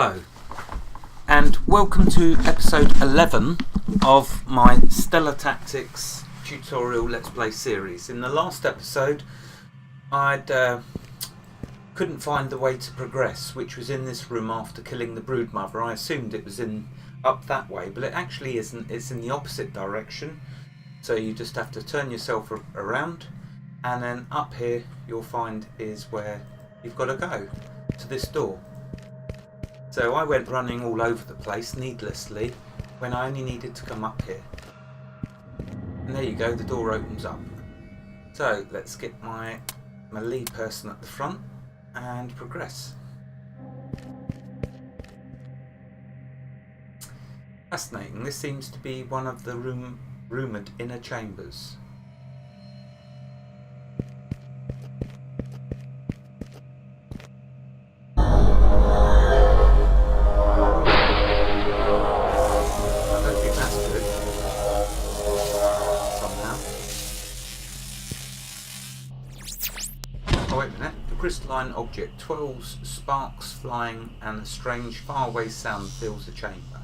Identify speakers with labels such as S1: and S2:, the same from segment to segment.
S1: Hello, and welcome to episode 11 of my Stellar Tactics tutorial Let's Play series. In the last episode, I couldn't find the way to progress, which was in this room after killing the broodmother. I assumed it was up that way, but it actually isn't. It's in the opposite direction, so you just have to turn yourself around, and then up here you'll find is where you've got to go, to this door. So I went running all over the place needlessly when I only needed to come up here. And there you go, the door opens up. So let's get my lead person at the front and progress. Fascinating, this seems to be one of the rumoured inner chambers. Crystalline object twirls, sparks flying, and a strange faraway sound fills the chamber.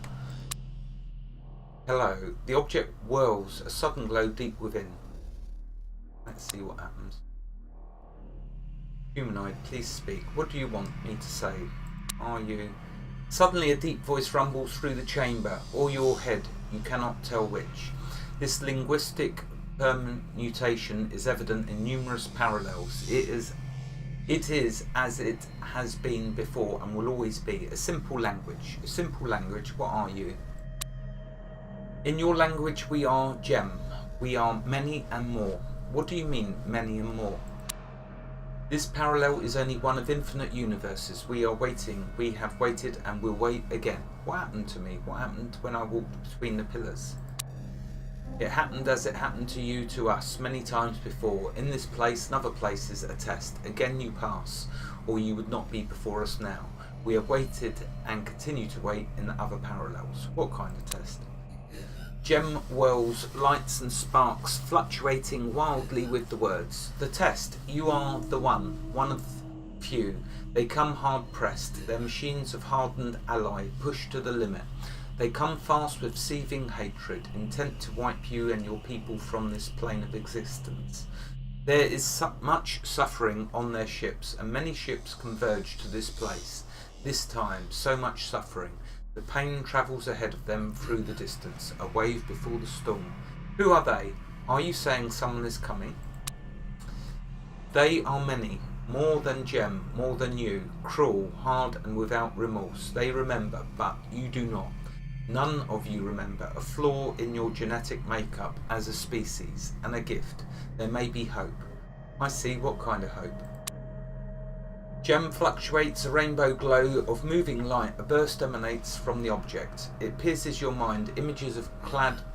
S1: Hello. The object whirls, a sudden glow deep within. Let's see what happens. Humanoid, please speak. What do you want me to say? Are you... Suddenly a deep voice rumbles through the chamber, or your head, you cannot tell which. This linguistic permutation is evident in numerous parallels. It is as it has been before and will always be, a simple language. A simple language, what are you? In your language we are gem. We are many and more. What do you mean, many and more? This parallel is only one of infinite universes. We are waiting. We have waited and will wait again. What happened to me? What happened when I walked between the pillars? It happened as it happened to you, to us, many times before. In this place and other places a test. Again you pass, or you would not be before us now. We have waited and continue to wait in the other parallels. What kind of test? Gem whirls, lights and sparks, fluctuating wildly with the words. The test. You are the one of few. They come hard pressed. Their machines of hardened ally, pushed to the limit. They come fast with seething hatred, intent to wipe you and your people from this plane of existence. There is much suffering on their ships, and many ships converge to this place. This time, so much suffering. The pain travels ahead of them through the distance, a wave before the storm. Who are they? Are you saying someone is coming? They are many, more than Gem, more than you, cruel, hard and without remorse. They remember, but you do not. None of you remember, a flaw in your genetic makeup as a species, and a gift. There may be hope. I see. What kind of hope? Gem fluctuates, a rainbow glow of moving light. A burst emanates from the object. It pierces your mind, images of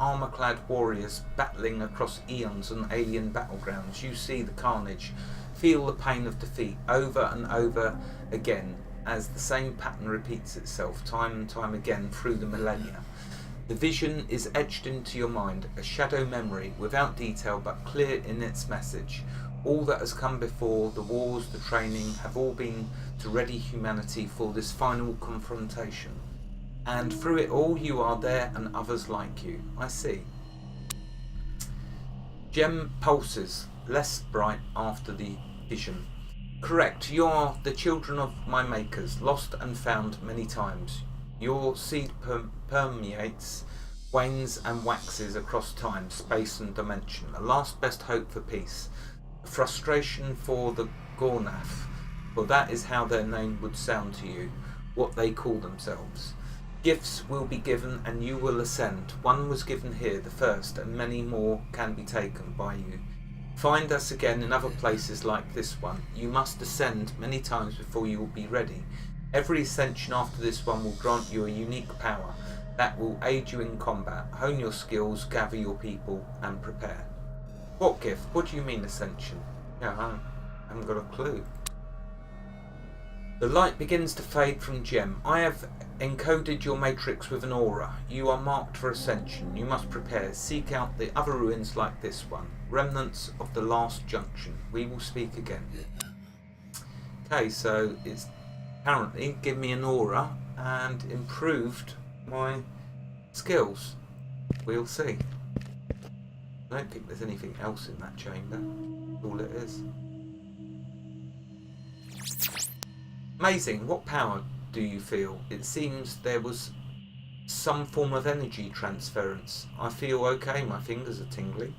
S1: armor-clad warriors battling across eons on alien battlegrounds. You see the carnage, feel the pain of defeat over and over again, as the same pattern repeats itself time and time again through the millennia. The vision is etched into your mind, a shadow memory, without detail but clear in its message. All that has come before, the wars, the training, have all been to ready humanity for this final confrontation. And through it all you are there and others like you. I see. Gem pulses, less bright after the vision. Correct, you are the children of my makers, lost and found many times. Your seed permeates, wanes and waxes across time, space and dimension, a last best hope for peace, a frustration for the Gornath, for that is how their name would sound to you, what they call themselves. Gifts will be given and you will ascend. One was given here, the first, and many more can be taken by you. Find us again in other places like this one. You must ascend many times before you will be ready. Every ascension after this one will grant you a unique power that will aid you in combat, hone your skills, gather your people, and prepare. What gift? What do you mean ascension? Yeah, I haven't got a clue. The light begins to fade from Gem. I have encoded your matrix with an aura. You are marked for ascension. You must prepare. Seek out the other ruins like this one. Remnants of the last junction. We will speak again. Okay, so it's apparently give me an aura and improved my skills. We'll see. I don't think there's anything else in that chamber. All it is. Amazing. What power do you feel? It seems there was some form of energy transference. I feel okay. My fingers are tingly.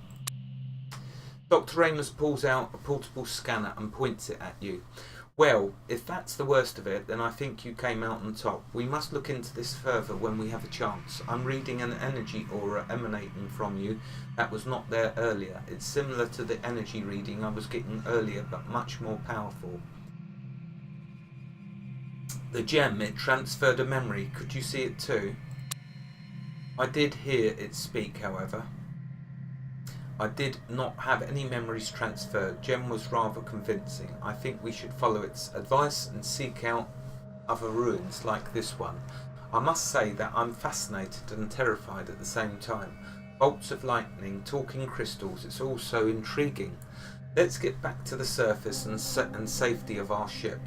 S1: Dr. Amos pulls out a portable scanner and points it at you. Well, if that's the worst of it, then I think you came out on top. We must look into this further when we have a chance. I'm reading an energy aura emanating from you that was not there earlier. It's similar to the energy reading I was getting earlier, but much more powerful. The gem, it transferred a memory. Could you see it too? I did hear it speak, however. I did not have any memories transferred. Gem was rather convincing. I think we should follow its advice and seek out other ruins like this one. I must say that I'm fascinated and terrified at the same time. Bolts of lightning, talking crystals, it's all so intriguing. Let's get back to the surface and safety of our ship.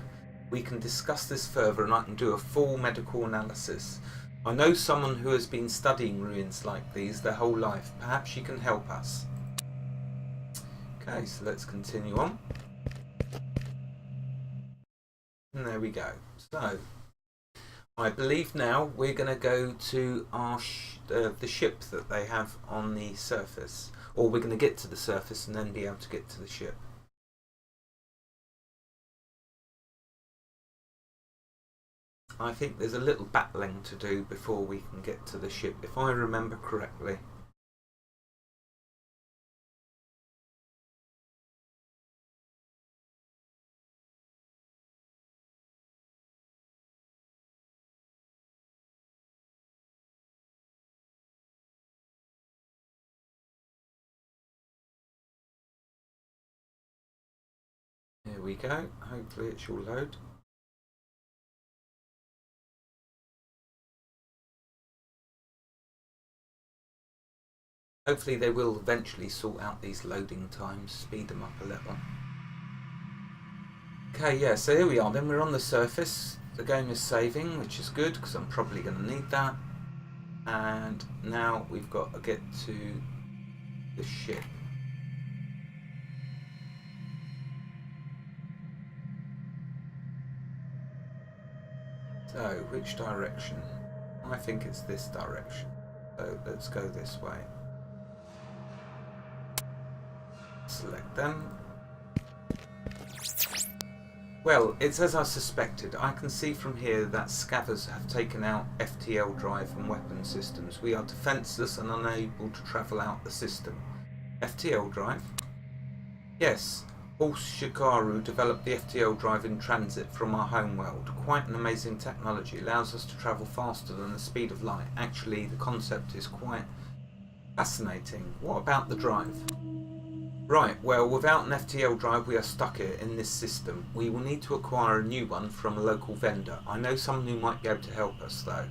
S1: We can discuss this further and I can do a full medical analysis. I know someone who has been studying ruins like these their whole life. Perhaps she can help us. Okay, so let's continue on. And there we go. So, I believe now we're going to go to our the ship that they have on the surface. Or we're going to get to the surface and then be able to get to the ship. I think there's a little battling to do before we can get to the ship, if I remember correctly. Here we go. Hopefully it shall load. Hopefully they will eventually sort out these loading times, speed them up a little. Okay, yeah, so here we are. Then we're on the surface. The game is saving, which is good because I'm probably going to need that. And now we've got to get to the ship. So, which direction? I think it's this direction. So let's go this way. Select them. Well, it's as I suspected. I can see from here that scavers have taken out FTL drive and weapon systems. We are defenseless and unable to travel out the system. FTL drive? Yes. Horse Shikaru developed the FTL drive in transit from our homeworld. Quite an amazing technology. Allows us to travel faster than the speed of light. Actually, the concept is quite fascinating. What about the drive? Right, well, without an FTL drive we are stuck here in this system. We will need to acquire a new one from a local vendor. I know someone who might be able to help us though.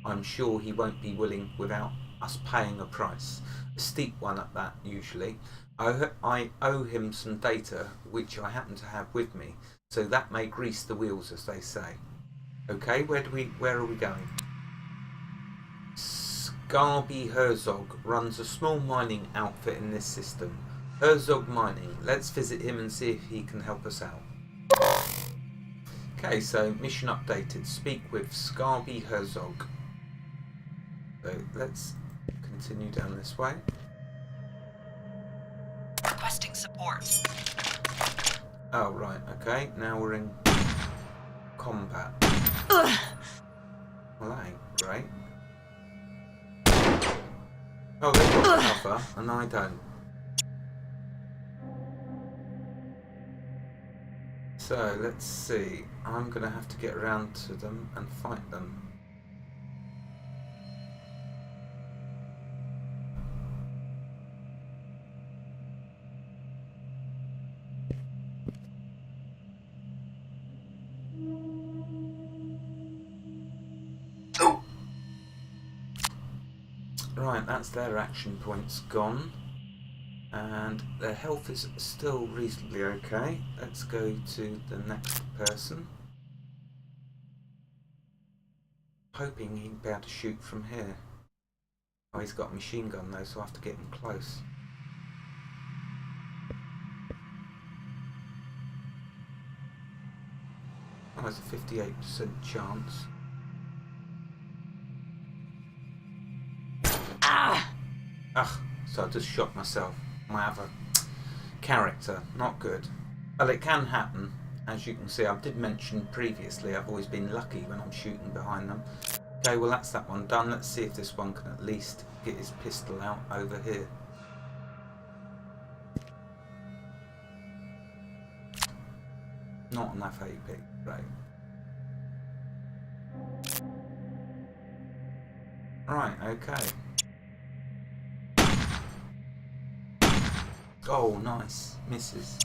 S1: I'm sure he won't be willing without us paying a price. A steep one at that, usually. I owe him some data which I happen to have with me, so that may grease the wheels, as they say. Okay, where are we going? Scarby Hurzog runs a small mining outfit in this system. Hurzog Mining. Let's visit him and see if he can help us out. Okay, so mission updated. Speak with Scarby Hurzog. So let's continue down this way.
S2: Requesting support.
S1: Oh, right, okay. Now we're in combat. Well, that ain't great. Oh, they've got cover, and I don't. So, let's see. I'm going to have to get around to them and fight them. Right, that's their action points gone. And their health is still reasonably okay. Let's go to the next person. hoping he'd be able to shoot from here. Oh, he's got a machine gun though, so I have to get him close. Oh, there's a 58% chance. Ugh, so I just shot myself. My other character, not good. Well, it can happen. As you can see, I did mention previously, I've always been lucky when I'm shooting behind them. Okay, well that's that one done. Let's see if this one can at least get his pistol out over here. Not enough AP, right. Right, okay. Oh, nice. Misses.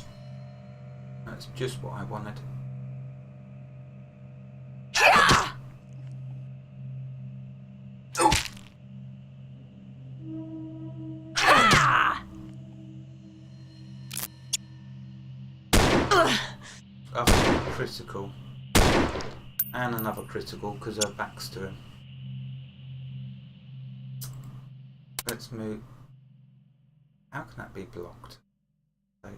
S1: That's just what I wanted. Oh, critical. And another critical because her back's to him. Let's move. How can that be blocked? Okay.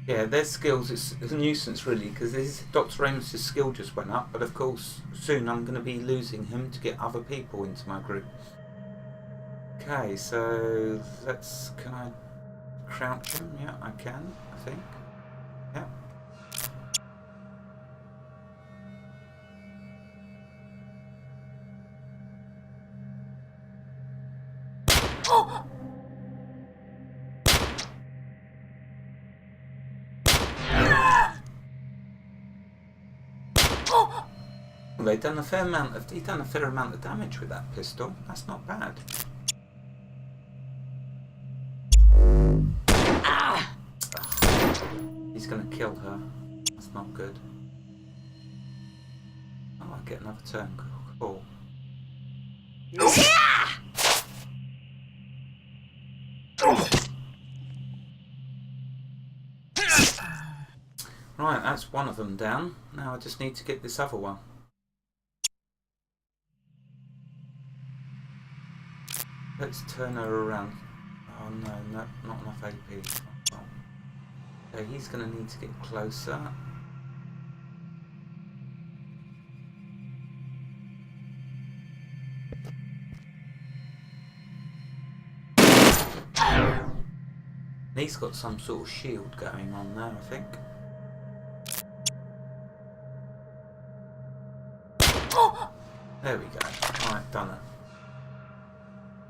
S1: Yeah, their skills is a nuisance really because Dr. Amos' skill just went up, but of course soon I'm going to be losing him to get other people into my group. Okay, so can I crouch him? Yeah, I can, I think. Yeah. Well, he done a fair amount of damage with that pistol. That's not bad. He's going to kill her. That's not good. Oh, I get another turn. Cool. Right, that's one of them down. Now I just need to get this other one. Let's turn her around. Oh no, not enough AP. Oh. Okay, he's going to need to get closer. He's got some sort of shield going on there, I think. There we go. Alright, done it.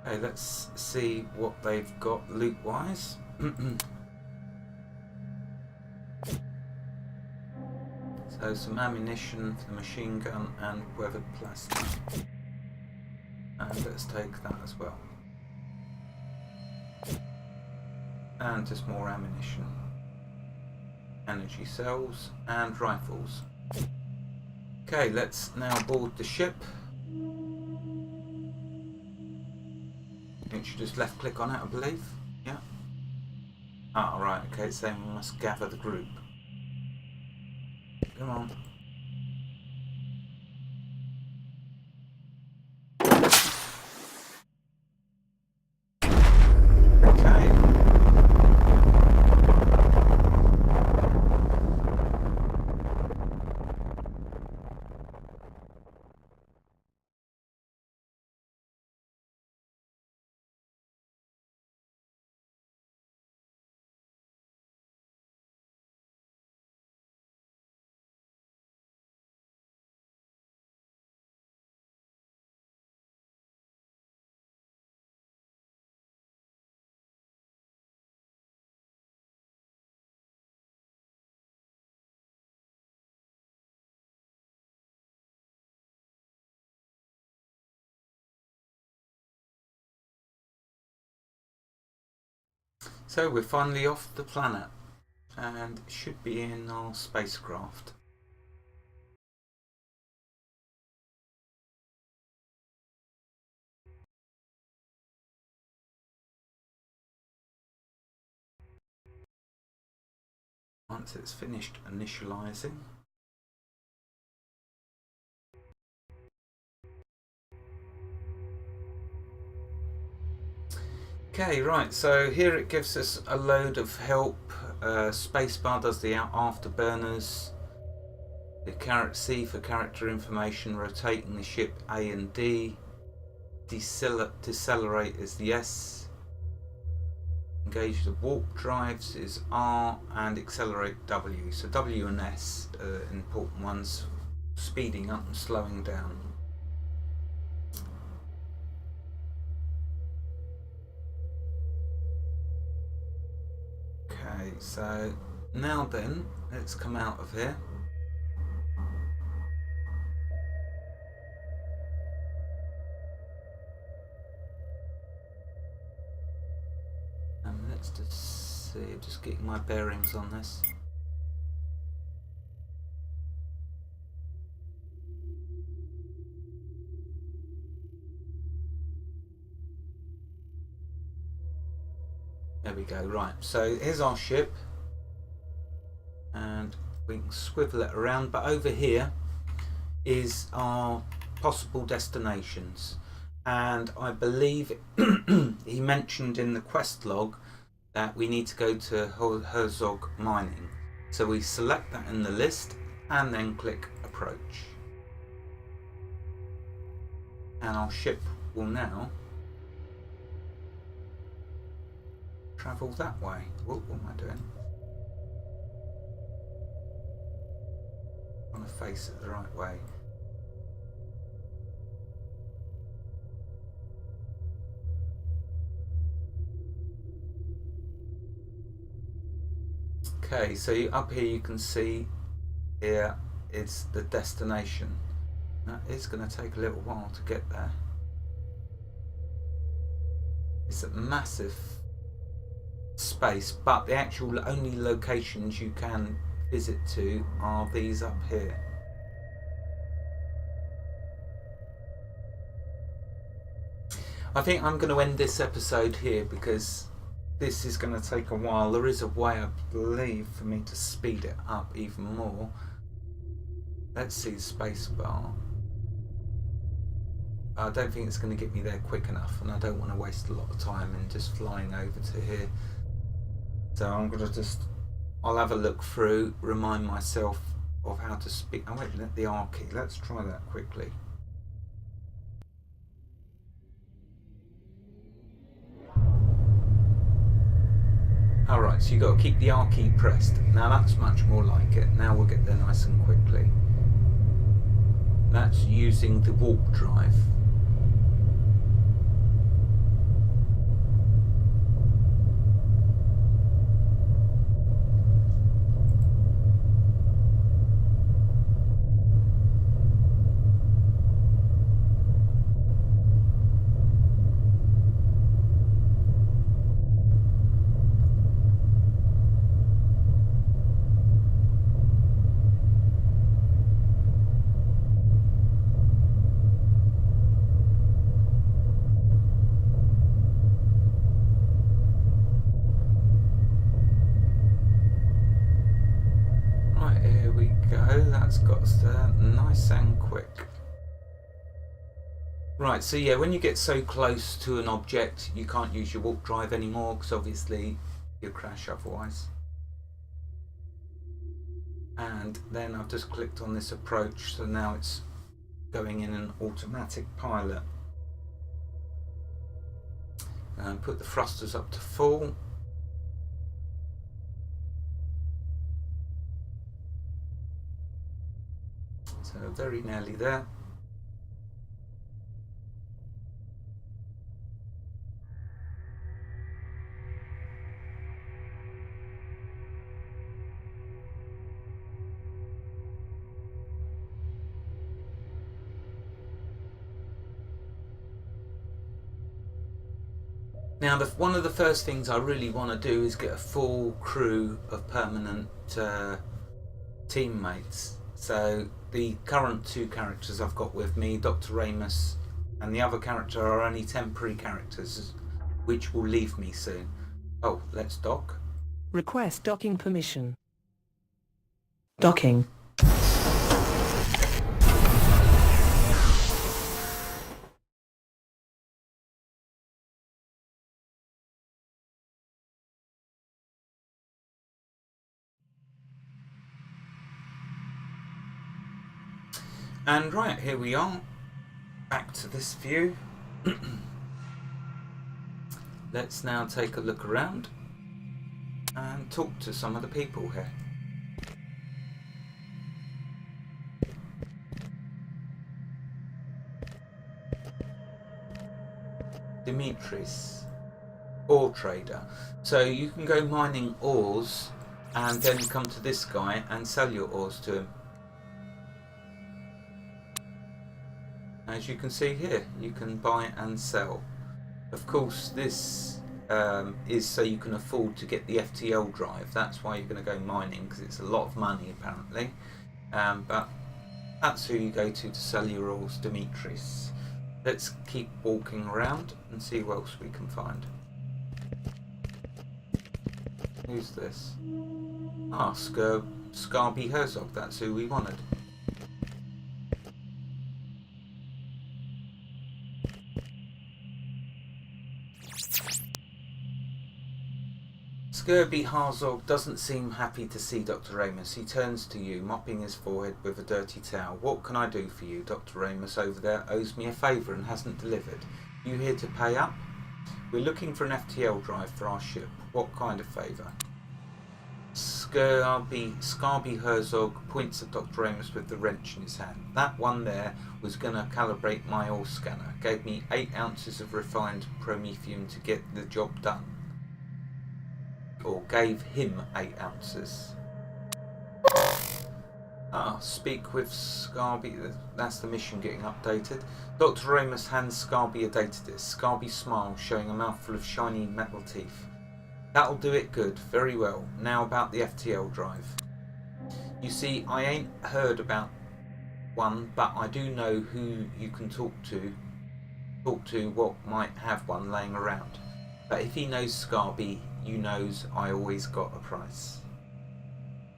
S1: Okay, let's see what they've got loot-wise. So some ammunition for the machine gun and weathered plastic. And let's take that as well. And just more ammunition. Energy cells and rifles. Okay, let's now board the ship. I think you just left click on it, I believe. Yeah. Ah, right, okay, it's saying we must gather the group. Come on. Okay. So we're finally off the planet and should be in our spacecraft. once it's finished initializing. Okay, right, so here it gives us a load of help. Spacebar does the afterburners. The caret C for character information, rotating the ship A and D. Decelerate is the S. Engage the warp drives is R, and accelerate W. So W and S are important ones, speeding up and slowing down. Okay, so now then, let's come out of here. Let's just see, just getting my bearings on this. There we go, right, so here's our ship, and we can swivel it around, but over here is our possible destinations, and I believe he mentioned in the quest log that we need to go to Hurzog mining. So we select that in the list and then click approach. And our ship will now travel that way. Whoa, what am I doing? I want to face it the right way. Okay, so up here you can see here it's the destination. That is going to take a little while to get there. It's a massive space, but the actual only locations you can visit to are these up here. I think I'm going to end this episode here because this is going to take a while. There is a way, I believe, for me to speed it up even more. Let's see the spacebar. I don't think it's going to get me there quick enough, and I don't want to waste a lot of time in just flying over to here. So I'm going to I'll have a look through, remind myself of how to speed. Oh wait, the R key. Let's try that quickly. Alright, so you've got to keep the R key pressed. Now that's much more like it. Now we'll get there nice and quickly. That's using the warp drive. That's got us there nice and quick. Right, so yeah, when you get so close to an object you can't use your warp drive anymore because obviously you'll crash otherwise. And then I've just clicked on this approach, so now it's going in an automatic pilot. And put the thrusters up to full. So very nearly there. Now, one of the first things I really want to do is get a full crew of permanent teammates. So the current two characters I've got with me, Dr. Ramus and the other character, are only temporary characters, which will leave me soon. Oh, let's dock.
S3: Request docking permission. Docking.
S1: And right, here we are. Back to this view. Let's now take a look around and talk to some of the people here. Dimitris, ore trader. So you can go mining ores and then come to this guy and sell your ores to him. As you can see here, you can buy and sell. Of course, this is so you can afford to get the FTL drive. That's why you're going to go mining, because it's a lot of money apparently. But that's who you go to sell your ores, Dimitris. Let's keep walking around and see what else we can find. Who's this? Ah, Scarby Hurzog, that's who we wanted. Scarby Hurzog doesn't seem happy to see Dr. Amos. He turns to you, mopping his forehead with a dirty towel. What can I do for you? Dr. Amos over there owes me a favour and hasn't delivered. You here to pay up? We're looking for an FTL drive for our ship. What kind of favour? Scarby Hurzog points at Dr. Amos with the wrench in his hand. That one there was going to calibrate my ore scanner. Gave me 8 ounces of refined promethium to get the job done. Or gave him 8 ounces. Speak with Scarby. That's the mission getting updated. Dr. Amos hands Scarby a data disc. Scarby smiles, showing a mouthful of shiny metal teeth. That'll do it good. Very well. Now about the FTL drive. You see, I ain't heard about one, but I do know who you can talk to what might have one laying around. But if he knows Scarby, you knows I always got a price.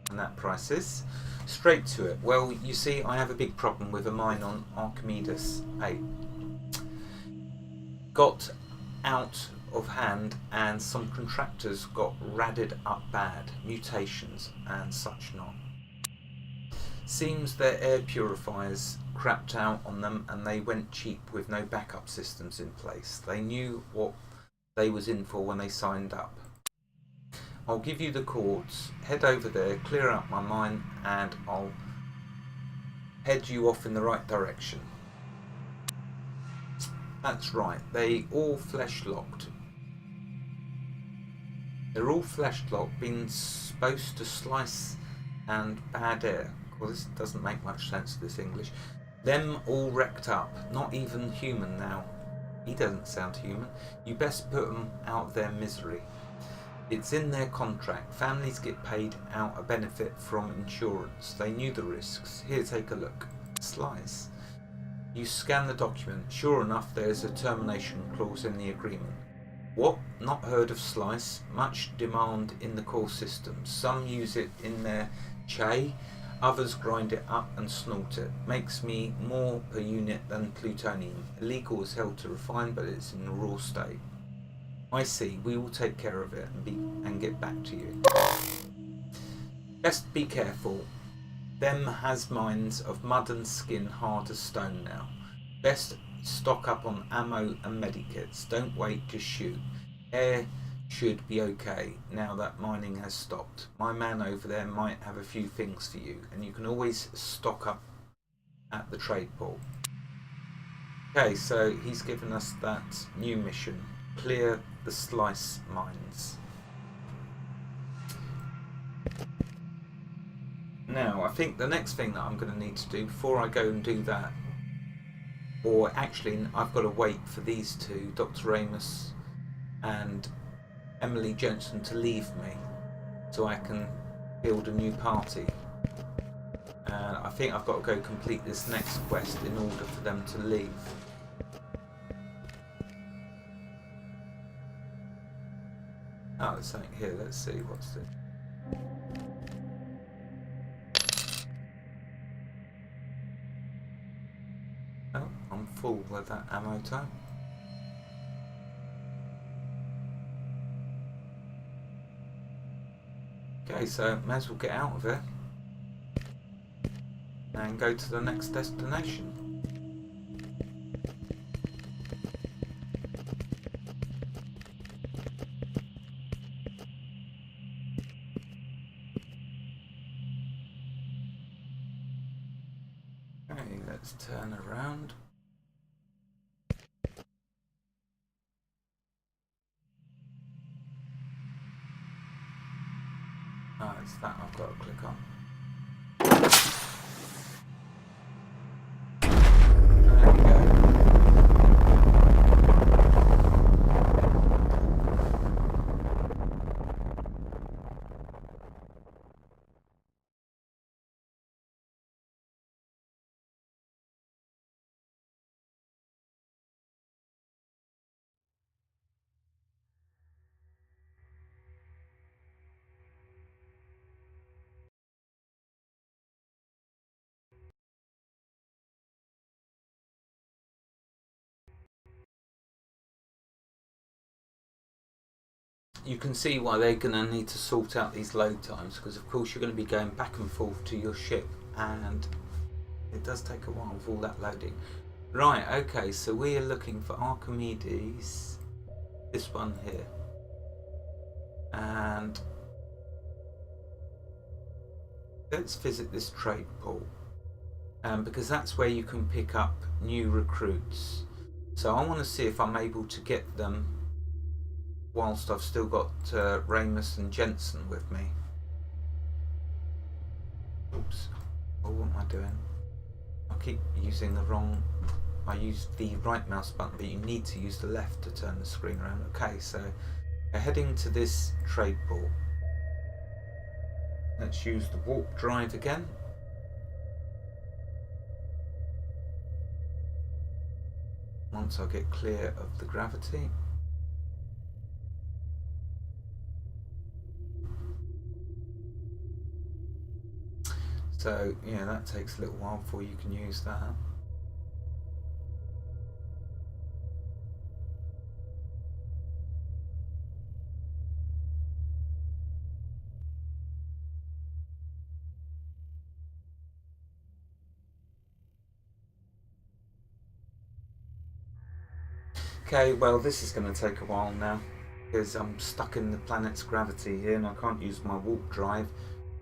S1: And that price is straight to it. Well, you see, I have a big problem with a mine on Archimedes 8. Got out of hand and some contractors got radded up bad, mutations and such not. Seems their air purifiers crapped out on them and they went cheap with no backup systems in place. They knew what they was in for when they signed up. I'll give you the cords, head over there, clear out my mine and I'll head you off in the right direction. That's right, they all flesh locked. They're all flesh locked, being supposed to slice and bad air. Well, this doesn't make much sense, this English. Them all wrecked up, not even human now. He doesn't sound human. You best put them out of their misery. It's in their contract. Families get paid out a benefit from insurance. They knew the risks. Here, take a look. Slice. You scan the document. Sure enough, there's a termination clause in the agreement. What? Not heard of Slice? Much demand in the core systems. Some use it in their chai, others grind it up and snort it. Makes me more per unit than plutonium. Illegal as hell to refine, but it's in a raw state. I see. We will take care of it and get back to you. Best be careful. Them has minds of mud and skin hard as stone now. Best stock up on ammo and medikits. Don't wait, just shoot. Air should be okay now that mining has stopped. My man over there might have a few things for you, and you can always stock up at the trade port. Okay, so he's given us that new mission. Clear the Slice mines. Now, I think the next thing that I'm going to need to do before I go and do that, or actually I've got to wait for these two, Dr. Amos and Emily Johnson, to leave me so I can build a new party. And I think I've got to go complete this next quest in order for them to leave. Oh, there's something here. Let's see. What's this? Oh, I'm full with that ammo time. Okay, so may as well get out of here and go to the next destination. Okay, let's turn around. Oh, it's that I've got to click on. There we go. You can see why they're going to need to sort out these load times, because of course you're going to be going back and forth to your ship, and it does take a while with all that loading. Right, okay, so we are looking for Archimedes, this one here, and let's visit this trade pool, because that's where you can pick up new recruits. So I want to see if I'm able to get them whilst I've still got Ramus and Jensen with me. Oops. Oh, what am I doing? I keep using the wrong... I used the right mouse button, but you need to use the left to turn the screen around. Okay, so we're heading to this trade pool. Let's use the warp drive again. Once I get clear of the gravity. So, yeah, that takes a little while before you can use that. Okay, well, this is going to take a while now, because I'm stuck in the planet's gravity here and I can't use my warp drive,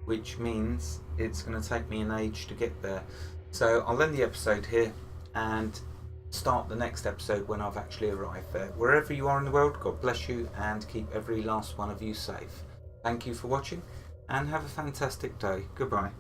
S1: which means it's going to take me an age to get there. So I'll end the episode here and start the next episode when I've actually arrived there. Wherever you are in the world, God bless you and keep every last one of you safe. Thank you for watching and have a fantastic day. Goodbye.